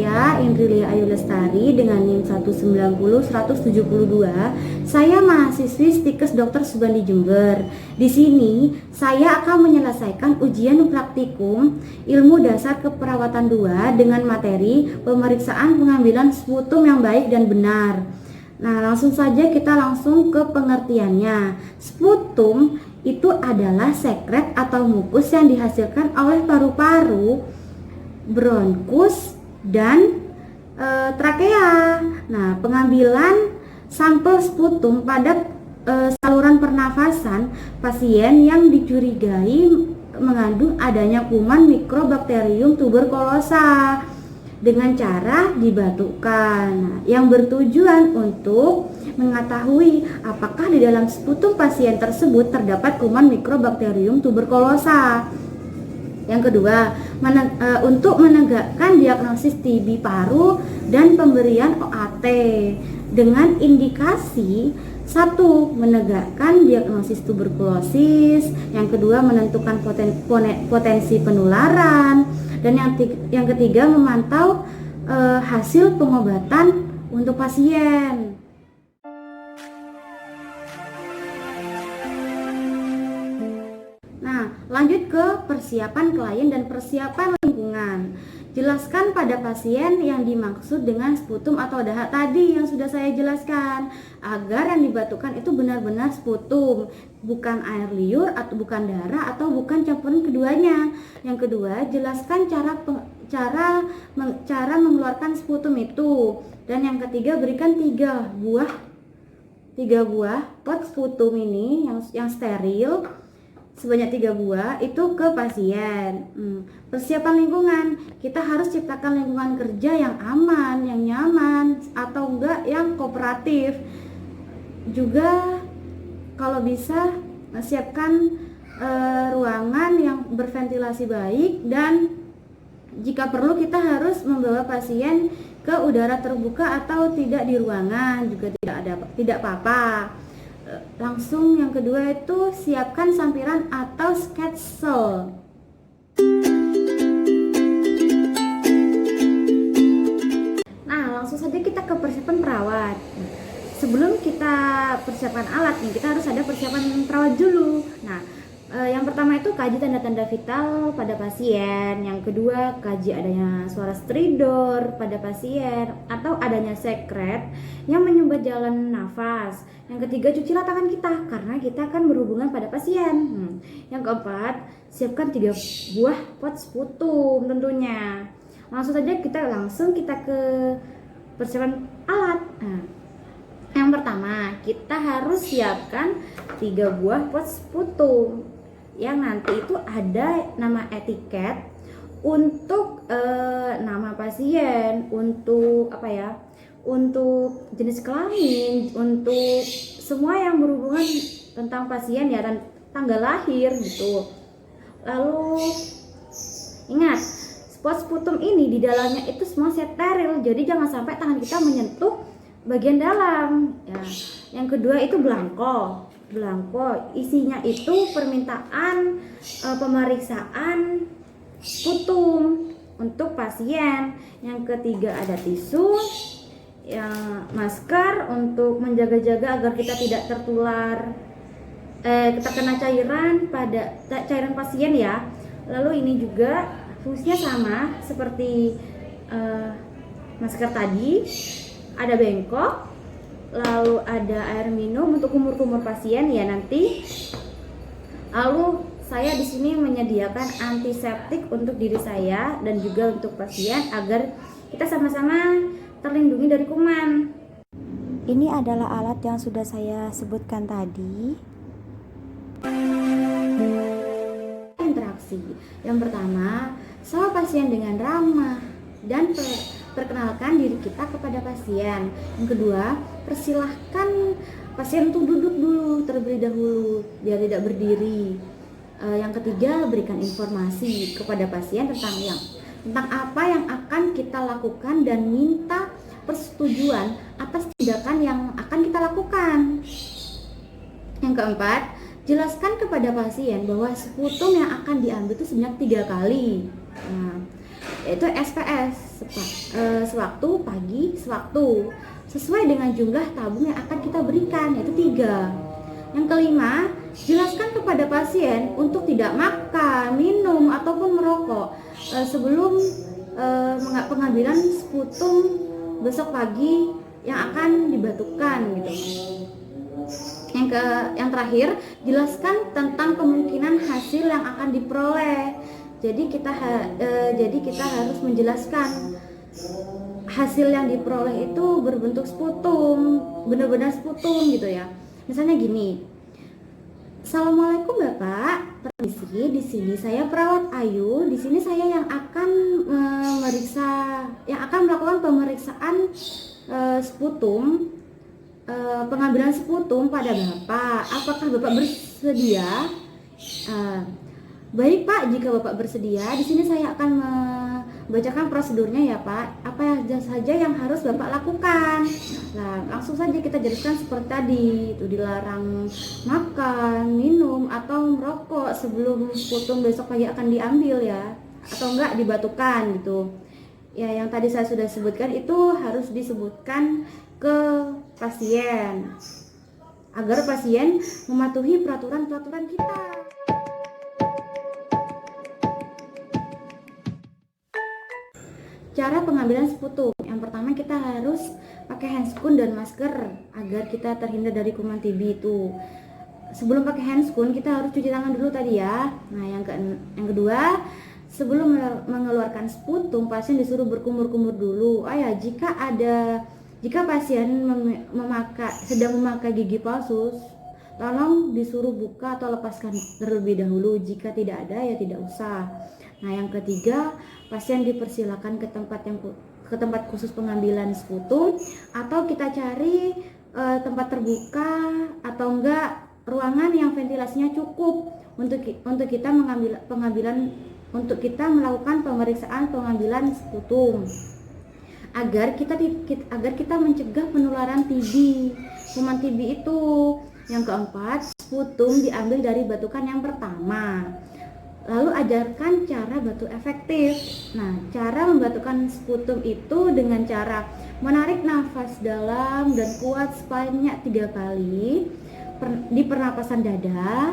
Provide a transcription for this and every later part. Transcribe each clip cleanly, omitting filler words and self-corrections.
saya Indrilia Ayu Lestari dengan NIM 190-172. Saya mahasiswi Stikes Dr. Subandi Jember. Di sini saya akan menyelesaikan ujian praktikum ilmu dasar keperawatan 2 dengan materi pemeriksaan pengambilan sputum yang baik dan benar. Nah, langsung saja kita langsung ke pengertiannya. Sputum itu adalah sekret atau mukus yang dihasilkan oleh paru-paru, bronkus, dan trakea. Nah, pengambilan sampel sputum pada saluran pernafasan pasien yang dicurigai mengandung adanya kuman Mycobacterium tuberculosa dengan cara dibatukan, yang bertujuan untuk mengetahui apakah di dalam sputum pasien tersebut terdapat kuman Mycobacterium tuberculosa. Yang kedua, untuk menegakkan diagnosis TB paru dan pemberian OAT dengan indikasi: 1. Menegakkan diagnosis tuberkulosis. Yang kedua, menentukan potensi penularan. Dan yang ketiga, memantau hasil pengobatan untuk pasien. Nah, lanjut ke persiapan klien dan persiapan lingkungan. Jelaskan pada pasien yang dimaksud dengan sputum atau dahak tadi yang sudah saya jelaskan, agar yang dibatukan itu benar-benar sputum, bukan air liur atau bukan darah atau bukan campuran keduanya. Yang kedua, jelaskan cara mengeluarkan sputum itu. Dan yang ketiga, berikan 3 buah pot sputum ini yang steril sebanyak 3 buah itu ke pasien. Persiapan lingkungan, kita harus ciptakan lingkungan kerja yang aman, yang nyaman, atau enggak yang kooperatif. Juga kalau bisa siapkan ruangan yang berventilasi baik, dan jika perlu kita harus membawa pasien ke udara terbuka atau tidak di ruangan juga tidak apa-apa. Langsung yang kedua itu siapkan sampiran atau sketsel. Nah, langsung saja kita ke persiapan perawat. Sebelum kita persiapan alat nih, kita harus ada persiapan perawat dulu. Nah, yang pertama itu kaji tanda-tanda vital pada pasien. Yang kedua, kaji adanya suara stridor pada pasien atau adanya sekret yang menyumbat jalan nafas. Yang ketiga, cucilah tangan kita karena kita akan berhubungan pada pasien. Yang keempat, siapkan 3 buah pot sputum tentunya. Langsung saja kita ke persiapan alat. Yang pertama, kita harus siapkan 3 buah pot sputum yang nanti itu ada nama etiket untuk nama pasien, untuk untuk jenis kelamin, untuk semua yang berhubungan tentang pasien ya, dan tanggal lahir gitu. Lalu ingat, pot sputum ini di dalamnya itu semua steril, jadi jangan sampai tangan kita menyentuh bagian dalam ya. Yang kedua itu belangko isinya itu permintaan pemeriksaan sputum untuk pasien. Yang ketiga ada tisu, masker untuk menjaga-jaga agar kita tidak tertular terkena cairan pasien ya. Lalu ini juga fungsinya sama seperti masker tadi, ada bengkok, lalu ada air minum untuk kumur-kumur pasien ya nanti. Lalu saya di sini menyediakan antiseptik untuk diri saya dan juga untuk pasien agar kita sama-sama terlindungi dari kuman. Ini adalah alat yang sudah saya sebutkan tadi. Interaksi. Yang pertama, sama pasien dengan ramah dan perkenalkan diri kita kepada pasien. Yang kedua, persilahkan pasien untuk duduk dulu terlebih dahulu biar tidak berdiri. Yang ketiga, berikan informasi kepada pasien tentang apa yang akan kita lakukan dan minta persetujuan atas tindakan yang akan kita lakukan. Yang keempat, jelaskan kepada pasien bahwa sputum yang akan diambil itu sebanyak 3 kali. Yaitu SPS. sewaktu pagi, sewaktu sesuai dengan jumlah tabung yang akan kita berikan, yaitu 3. Yang kelima, jelaskan kepada pasien untuk tidak makan, minum, ataupun merokok sebelum pengambilan sputum besok pagi yang akan dibatukan gitu. Yang terakhir, jelaskan tentang kemungkinan hasil yang akan diperoleh. Jadi kita harus menjelaskan hasil yang diperoleh itu berbentuk sputum, benar-benar sputum gitu ya. Misalnya gini, Assalamualaikum Bapak, permisi, di sini saya perawat Ayu. Di sini saya yang akan melakukan pemeriksaan sputum, pengambilan sputum pada Bapak. Apakah Bapak bersedia? Baik Pak, jika Bapak bersedia, di sini saya akan membacakan prosedurnya ya Pak. Apa saja yang harus Bapak lakukan? Nah, langsung saja kita jelaskan seperti tadi, itu dilarang makan, minum, atau merokok sebelum sputum besok pagi akan diambil ya, atau enggak dibatukan gitu. Ya, yang tadi saya sudah sebutkan itu harus disebutkan ke pasien agar pasien mematuhi peraturan-peraturan kita. Cara pengambilan sputum, yang pertama kita harus pakai handscoon dan masker agar kita terhindar dari kuman TB itu. Sebelum pakai handscoon kita harus cuci tangan dulu tadi ya. Nah, yang kedua, sebelum mengeluarkan sputum pasien disuruh berkumur-kumur dulu. Jika pasien sedang memakai gigi palsu, tolong disuruh buka atau lepaskan terlebih dahulu. Jika tidak ada ya tidak usah. Nah, yang ketiga, pasien dipersilakan ke tempat khusus pengambilan sputum, atau kita cari tempat terbuka atau enggak ruangan yang ventilasinya cukup untuk kita melakukan pemeriksaan pengambilan sputum agar kita mencegah penularan TB, kuman TB itu. Yang keempat, sputum diambil dari batukan yang pertama. Lalu ajarkan cara batu efektif. Nah, cara membatukan sputum itu dengan cara menarik nafas dalam dan kuat sebanyak 3 kali di pernapasan dada.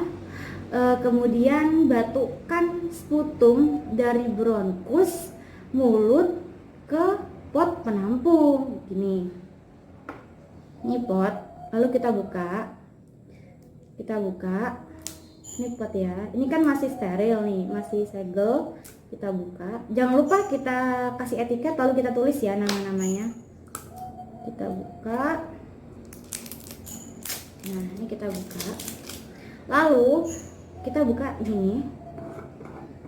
Kemudian batukan sputum dari bronkus mulut ke pot penampung. Gini. Ini pot, lalu kita buka. Ini pot ya, ini kan masih steril nih, masih segel. Kita buka, jangan lupa kita kasih etiket lalu kita tulis ya nama-namanya. Kita buka. Nah, ini kita buka, lalu kita buka gini.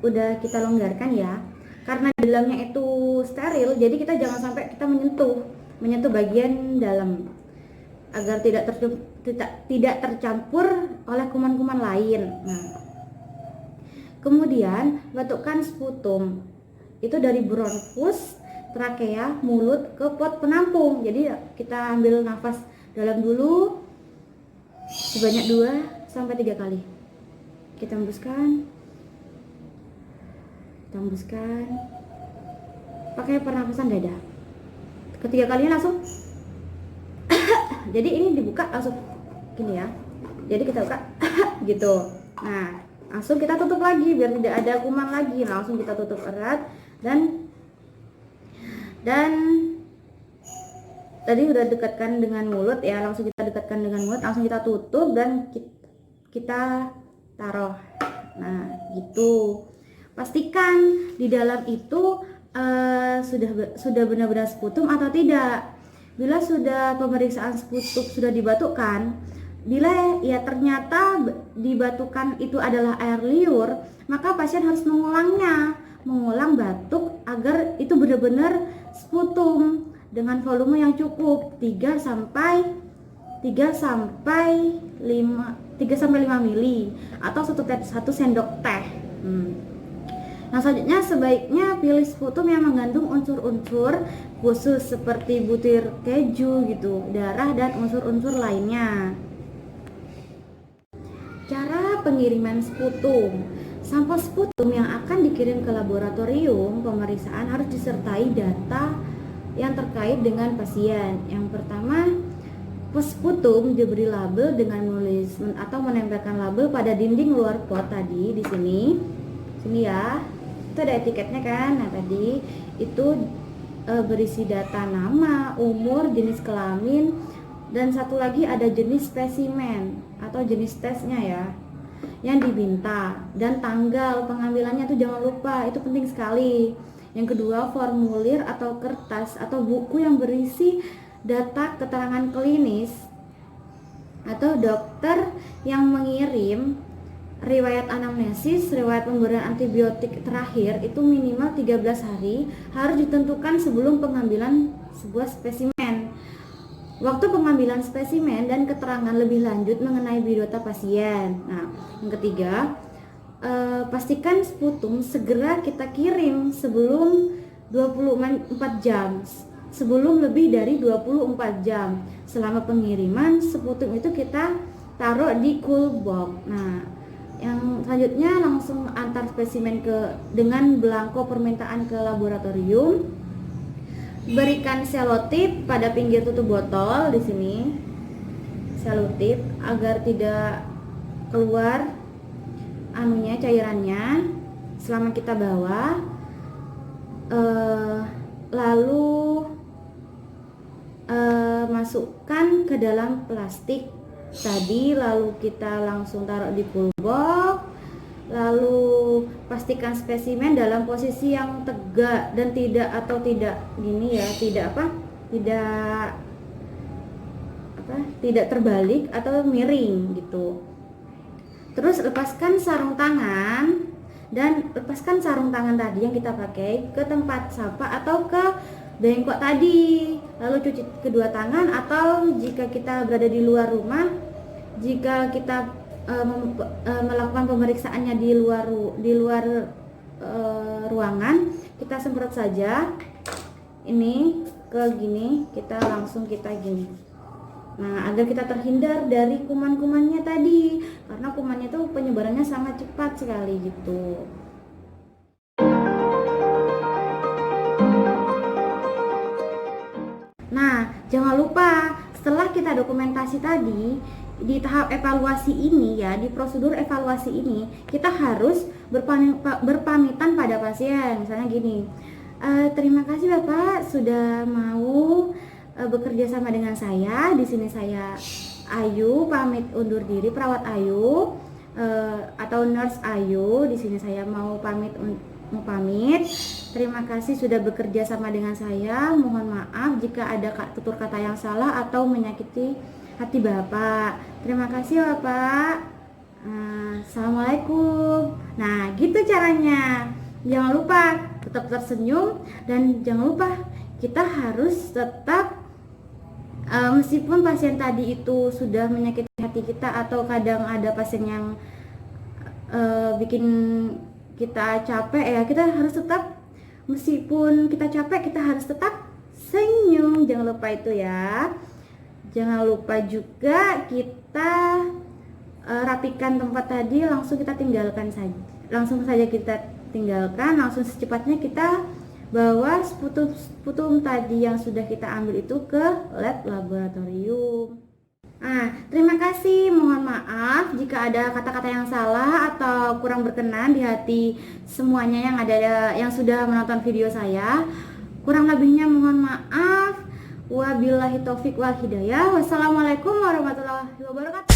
Udah kita longgarkan ya, karena dalamnya itu steril, jadi kita jangan sampai kita menyentuh bagian dalam agar tidak tercampur oleh kuman-kuman lain. Nah, kemudian batukan sputum itu dari bronkus, trakea, mulut ke pot penampung. Jadi kita ambil nafas dalam dulu sebanyak 2-3 kali. Kita hembuskan pakai pernapasan dada. Ketiga kalinya langsung jadi ini dibuka langsung gini ya. Jadi kita buka gitu. Nah, langsung kita tutup lagi biar tidak ada kuman lagi. Langsung kita tutup erat dan tadi udah dekatkan dengan mulut ya. Langsung kita dekatkan dengan mulut, langsung kita tutup dan kita taruh. Nah, gitu. Pastikan di dalam itu sudah benar-benar sputum atau tidak. Bila sudah pemeriksaan sputum sudah dibatukan, bila ya ternyata dibatukan itu adalah air liur, maka pasien harus mengulang batuk agar itu benar-benar sputum dengan volume yang cukup 3 sampai 5 mili atau 1 sendok teh. Nah, selanjutnya sebaiknya pilih sputum yang mengandung unsur-unsur khusus seperti butir keju gitu, darah dan unsur-unsur lainnya. Cara pengiriman sputum. Sampel sputum yang akan dikirim ke laboratorium pemeriksaan harus disertai data yang terkait dengan pasien. Yang pertama, sputum diberi label dengan menulis atau menempelkan label pada dinding luar pot tadi di sini. Sini ya. Itu ada etiketnya kan. Nah, tadi itu berisi data nama, umur, jenis kelamin, dan satu lagi ada jenis spesimen atau jenis tesnya ya yang diminta, dan tanggal pengambilannya tuh jangan lupa, itu penting sekali. Yang kedua, formulir atau kertas atau buku yang berisi data keterangan klinis atau dokter yang mengirim riwayat anamnesis, riwayat pemberian antibiotik terakhir itu minimal 13 hari harus ditentukan sebelum pengambilan sebuah spesimen. Waktu pengambilan spesimen dan keterangan lebih lanjut mengenai biodata pasien. Nah, yang ketiga, pastikan sputum segera kita kirim sebelum 24 jam. Sebelum lebih dari 24 jam. Selama pengiriman, sputum itu kita taruh di cool box. Nah, yang selanjutnya langsung antar spesimen dengan belangko permintaan ke laboratorium. Berikan selotip pada pinggir tutup botol di sini, selotip agar tidak keluar cairannya selama kita bawa. Lalu masukkan ke dalam plastik tadi, lalu kita langsung taruh di cool box. Lalu pastikan spesimen dalam posisi yang tegak dan tidak gini ya, tidak terbalik atau miring gitu. Terus lepaskan sarung tangan tadi yang kita pakai ke tempat sampah atau ke bengkok tadi. Lalu cuci kedua tangan, atau jika kita berada di luar rumah, jika kita melakukan pemeriksaannya di luar ruangan, kita semprot saja ini ke gini, kita gini. Nah, agar kita terhindar dari kuman-kumannya tadi, karena kumannya itu penyebarannya sangat cepat sekali gitu. Nah, jangan lupa setelah kita dokumentasi tadi, di tahap evaluasi ini ya, di prosedur evaluasi ini kita harus berpamitan pada pasien. Misalnya gini, terima kasih Bapak sudah mau bekerja sama dengan saya. Di sini saya Ayu, pamit undur diri, perawat Ayu atau nurse Ayu. Di sini saya mau pamit. Terima kasih sudah bekerja sama dengan saya. Mohon maaf jika ada tutur kata yang salah atau menyakiti hati Bapak. Terima kasih Bapak. Assalamualaikum. Nah, gitu caranya. Jangan lupa tetap tersenyum, dan jangan lupa kita harus tetap meskipun pasien tadi itu sudah menyakiti hati kita, atau kadang ada pasien yang bikin kita capek ya, kita harus tetap, meskipun kita capek, kita harus tetap senyum. Jangan lupa itu ya. Jangan lupa juga kita rapikan tempat tadi, langsung saja kita tinggalkan, langsung secepatnya kita bawa sputum tadi yang sudah kita ambil itu ke lab laboratorium. Terima kasih. Mohon maaf jika ada kata-kata yang salah atau kurang berkenan di hati semuanya yang sudah menonton video saya. Kurang lebihnya mohon maaf. Wabillahi taufik wal hidayah. Wassalamualaikum warahmatullahi wabarakatuh.